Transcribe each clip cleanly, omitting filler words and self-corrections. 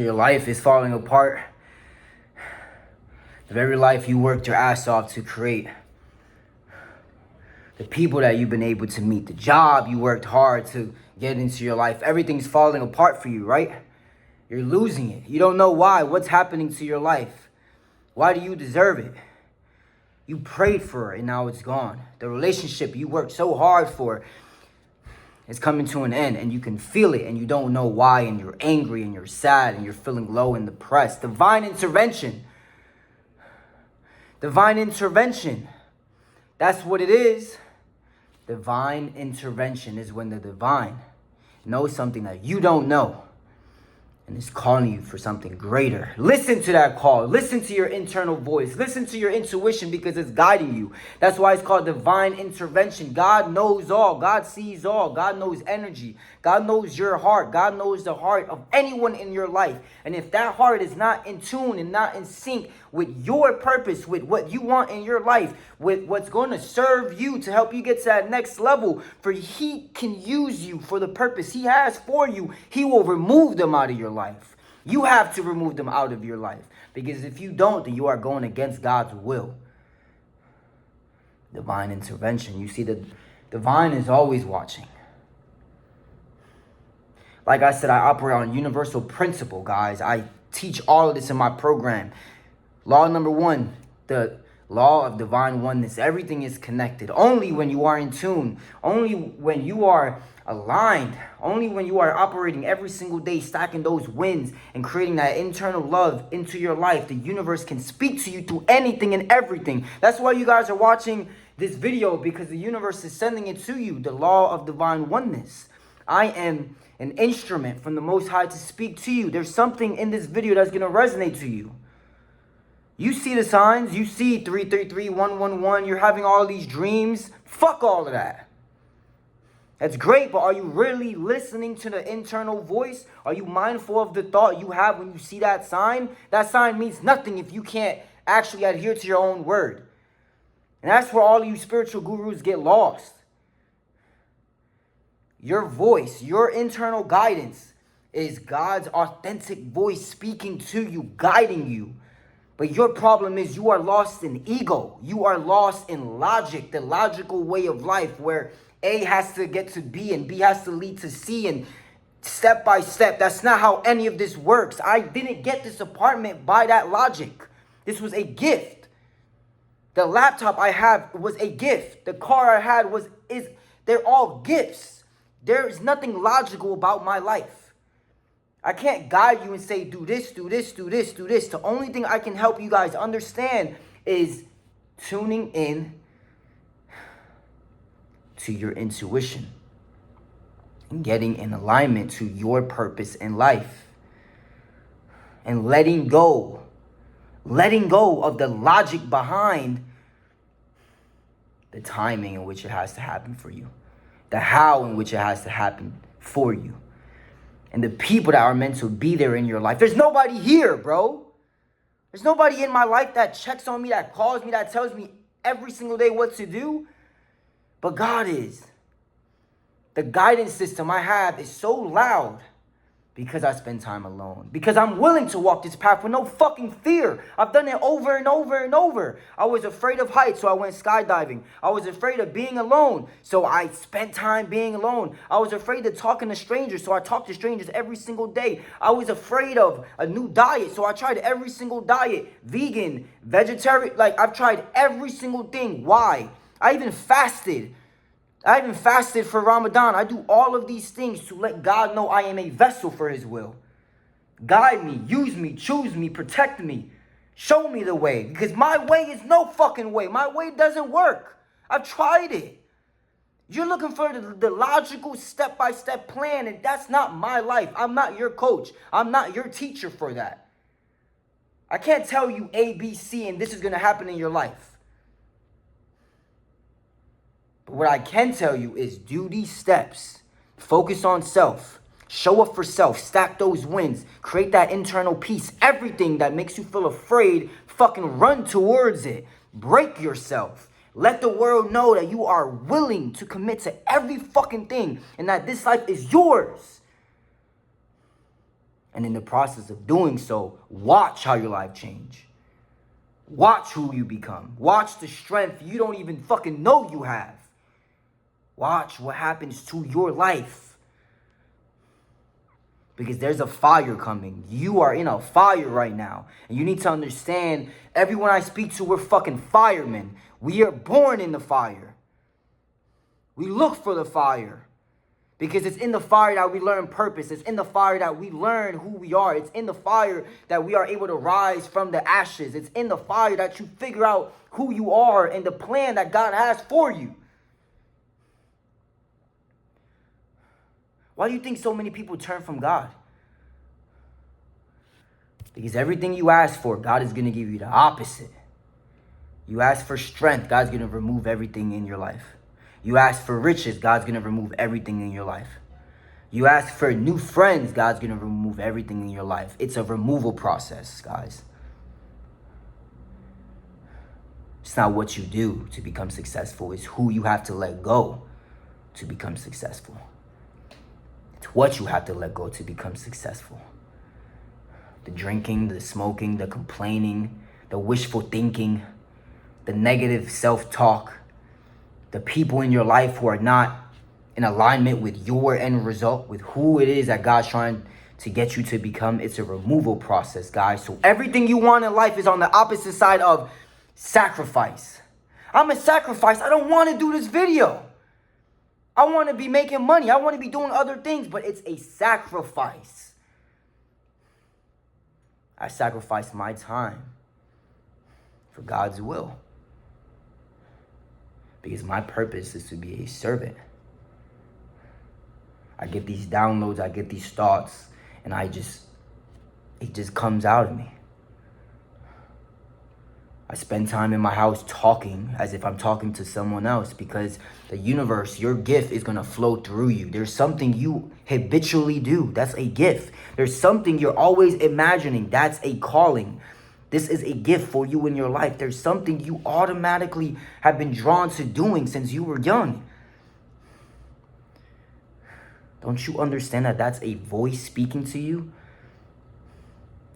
Your life is falling apart. The very life you worked your ass off to create. The people that you've been able to meet. The job you worked hard to get into your life. Everything's falling apart for you, right? You're losing it. You don't know why. What's happening to your life? Why do you deserve it? You prayed for it and now it's gone. The relationship you worked so hard for is coming to an end, and you can feel it and you don't know why, and you're angry and you're sad and you're feeling low and depressed. Divine intervention. Divine intervention. That's what it is. Divine intervention is when the divine knows something that you don't know and is calling you for something greater. Listen to that call. Listen to your internal voice. Listen to your intuition, because it's guiding you. That's why it's called divine intervention. God knows all. God sees all. God knows energy. God knows your heart. God knows the heart of anyone in your life. And if that heart is not in tune and not in sync with your purpose, with what you want in your life, with what's going to serve you to help you get to that next level, for he can use you for the purpose he has for you, he will remove them out of your life. You have to remove them out of your life, because if you don't, then you are going against God's will. Divine intervention. You see, the divine is always watching. Like I said, I operate on universal principle, guys. I teach all of this in my program. Law number 1, the law of divine oneness. Everything is connected. Only when you are in tune, only when you are aligned, only when you are operating every single day, stacking those wins and creating that internal love into your life, the universe can speak to you through anything and everything. That's why you guys are watching this video, because the universe is sending it to you, the law of divine oneness. I am an instrument from the Most High to speak to you. There's something in this video that's going to resonate to you. You see the signs. You see 333, 111. You're having all these dreams. Fuck all of that. That's great, but are you really listening to the internal voice? Are you mindful of the thought you have when you see that sign? That sign means nothing if you can't actually adhere to your own word. And that's where all of you spiritual gurus get lost. Your voice, your internal guidance is God's authentic voice speaking to you, guiding you. But your problem is you are lost in ego. You are lost in logic, the logical way of life, where A has to get to B and B has to lead to C, and step by step. That's not how any of this works. I didn't get this apartment by that logic. This was a gift. The laptop I have was a gift. The car I had they're all gifts. There is nothing logical about my life. I can't guide you and say, do this, do this, do this, do this. The only thing I can help you guys understand is tuning in to your intuition and getting in alignment to your purpose in life, and letting go of the logic behind the timing in which it has to happen for you, the how in which it has to happen for you, and the people that are meant to be there in your life. There's nobody here, bro. There's nobody in my life that checks on me, that calls me, that tells me every single day what to do. But God is. The guidance system I have is so loud because I spend time alone. Because I'm willing to walk this path with no fucking fear. I've done it over and over and over. I was afraid of heights, so I went skydiving. I was afraid of being alone, so I spent time being alone. I was afraid of talking to strangers, so I talked to strangers every single day. I was afraid of a new diet, so I tried every single diet. Vegan, vegetarian, I've tried every single thing. Why? I even fasted for Ramadan. I do all of these things to let God know I am a vessel for his will. Guide me, use me, choose me, protect me. Show me the way. Because my way is no fucking way. My way doesn't work. I've tried it. You're looking for the logical step-by-step plan, and that's not my life. I'm not your coach. I'm not your teacher for that. I can't tell you A, B, C, and this is going to happen in your life. What I can tell you is do these steps. Focus on self. Show up for self. Stack those wins. Create that internal peace. Everything that makes you feel afraid, fucking run towards it. Break yourself. Let the world know that you are willing to commit to every fucking thing and that this life is yours. And in the process of doing so, watch how your life change. Watch who you become. Watch the strength you don't even fucking know you have. Watch what happens to your life. Because there's a fire coming. You are in a fire right now. And you need to understand, everyone I speak to, we're fucking firemen. We are born in the fire. We look for the fire. Because it's in the fire that we learn purpose. It's in the fire that we learn who we are. It's in the fire that we are able to rise from the ashes. It's in the fire that you figure out who you are and the plan that God has for you. Why do you think so many people turn from God? Because everything you ask for, God is going to give you the opposite. You ask for strength, God's going to remove everything in your life. You ask for riches, God's going to remove everything in your life. You ask for new friends, God's going to remove everything in your life. It's a removal process, guys. It's not what you do to become successful. It's who you have to let go to become successful. It's what you have to let go to become successful. The drinking, the smoking, the complaining, the wishful thinking, the negative self-talk, the people in your life who are not in alignment with your end result, with who it is that God's trying to get you to become. It's a removal process, guys. So everything you want in life is on the opposite side of sacrifice. I'm a sacrifice. I don't want to do this video. I want to be making money. I want to be doing other things, but it's a sacrifice. I sacrifice my time for God's will. Because my purpose is to be a servant. I get these downloads, I get these thoughts, and it just comes out of me. I spend time in my house talking as if I'm talking to someone else, because the universe, your gift is going to flow through you. There's something you habitually do. That's a gift. There's something you're always imagining. That's a calling. This is a gift for you in your life. There's something you automatically have been drawn to doing since you were young. Don't you understand that that's a voice speaking to you?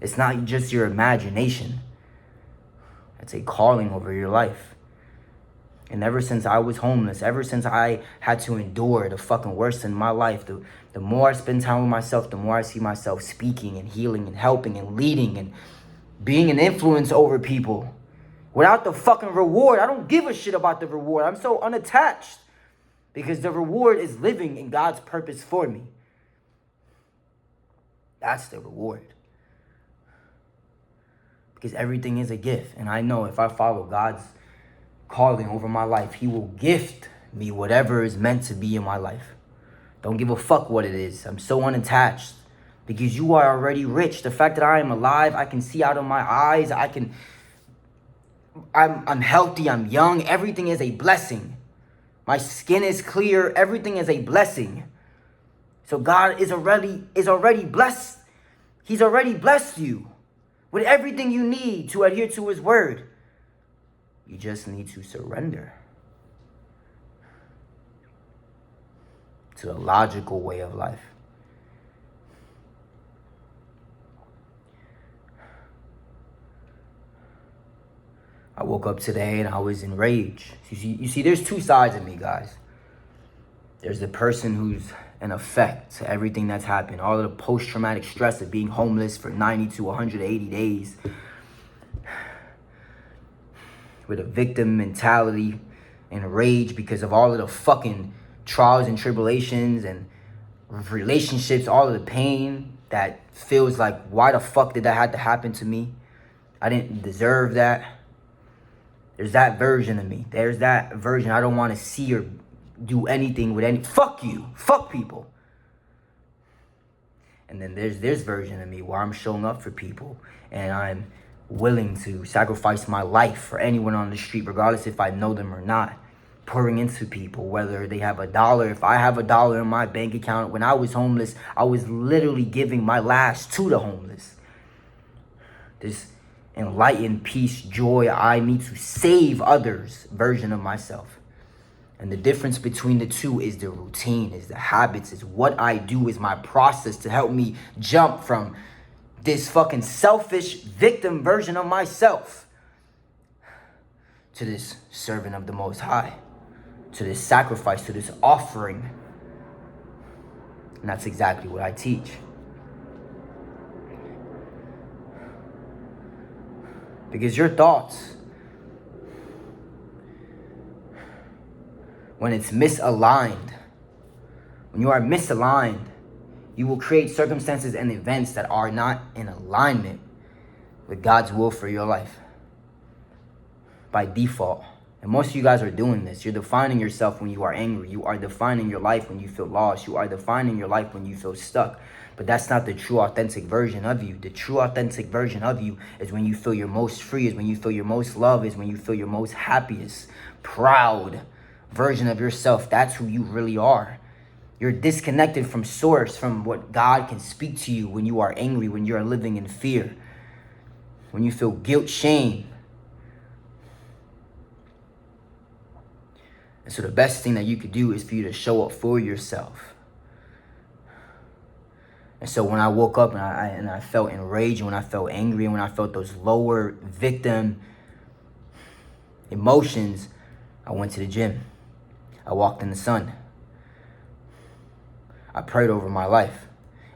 It's not just your imagination. It's a calling over your life. And ever since I was homeless, ever since I had to endure the fucking worst in my life, the more I spend time with myself, the more I see myself speaking and healing and helping and leading and being an influence over people without the fucking reward. I don't give a shit about the reward. I'm so unattached because the reward is living in God's purpose for me. That's the reward. Because everything is a gift. And I know if I follow God's calling over my life, He will gift me whatever is meant to be in my life. Don't give a fuck what it is. I'm so unattached. Because you are already rich. The fact that I am alive, I can see out of my eyes. I'm healthy, I'm young. Everything is a blessing. My skin is clear. Everything is a blessing. So God is already blessed. He's already blessed you with everything you need to adhere to His word. You just need to surrender to the logical way of life. I woke up today and I was enraged. You see, there's two sides of me, guys. There's the person who's an effect to everything that's happened. All of the post-traumatic stress of being homeless for 90 to 180 days. With a victim mentality and rage because of all of the fucking trials and tribulations and relationships, all of the pain that feels like, why the fuck did that have to happen to me? I didn't deserve that. There's that version of me. There's that version. I don't want to see or do anything with any. Fuck you. Fuck people. And then there's this version of me where I'm showing up for people. And I'm willing to sacrifice my life for anyone on the street, regardless if I know them or not. Pouring into people, whether they have $1. If I have $1 in my bank account, when I was homeless, I was literally giving my last to the homeless. This enlightened peace, joy, I need to save others version of myself. And the difference between the two is the routine, is the habits, is what I do, is my process to help me jump from this fucking selfish victim version of myself to this servant of the Most High, to this sacrifice, to this offering. And that's exactly what I teach. Because your thoughts, when it's misaligned, when you are misaligned, you will create circumstances and events that are not in alignment with God's will for your life by default. And most of you guys are doing this. You're defining yourself when you are angry. You are defining your life when you feel lost. You are defining your life when you feel stuck. But that's not the true, authentic version of you. The true, authentic version of you is when you feel your most free, is when you feel your most love, is when you feel your most happiest, proud version of yourself. That's who you really are. You're disconnected from source, from what God can speak to you when you are angry, when you are living in fear, when you feel guilt, shame. And so the best thing that you could do is for you to show up for yourself. And so when I woke up and I felt enraged, and when I felt angry, and when I felt those lower victim emotions, I went to the gym. I walked in the sun. I prayed over my life.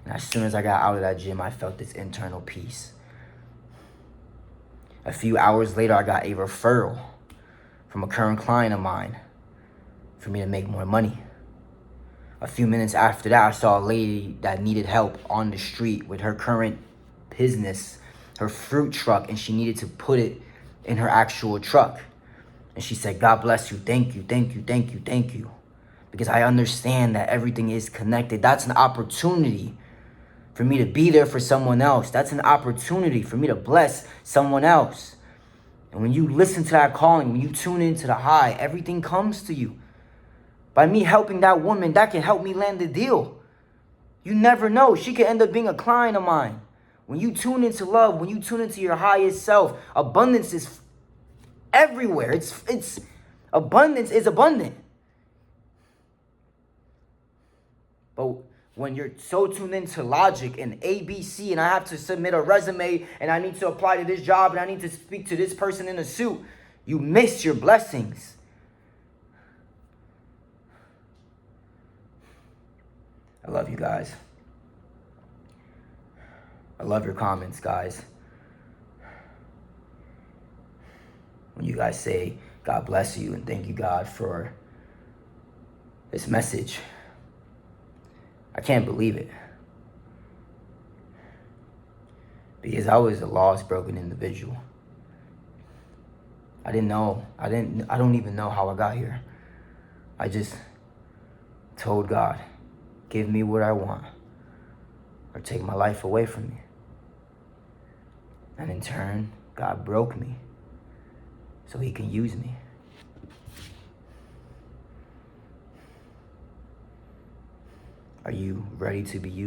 And as soon as I got out of that gym, I felt this internal peace. A few hours later, I got a referral from a current client of mine for me to make more money. A few minutes after that, I saw a lady that needed help on the street with her current business, her fruit truck, and she needed to put it in her actual truck. And she said, God bless you, thank you, thank you, thank you, thank you. Because I understand that everything is connected. That's an opportunity for me to be there for someone else. That's an opportunity for me to bless someone else. And when you listen to that calling, when you tune into the high, everything comes to you. By me helping that woman, that can help me land the deal. You never know. She could end up being a client of mine. When you tune into love, when you tune into your highest self, abundance is everywhere. It's abundance is abundant. But when you're so tuned into logic and ABC, and I have to submit a resume, and I need to apply to this job, and I need to speak to this person in a suit, you miss your blessings. I love you guys. I love your comments, guys. When you guys say, God bless you, and thank you, God, for this message. I can't believe it. Because I was a lost, broken individual. I don't even know how I got here. I just told God, give me what I want, or take my life away from me. And in turn, God broke me so he can use me. Are you ready to be used?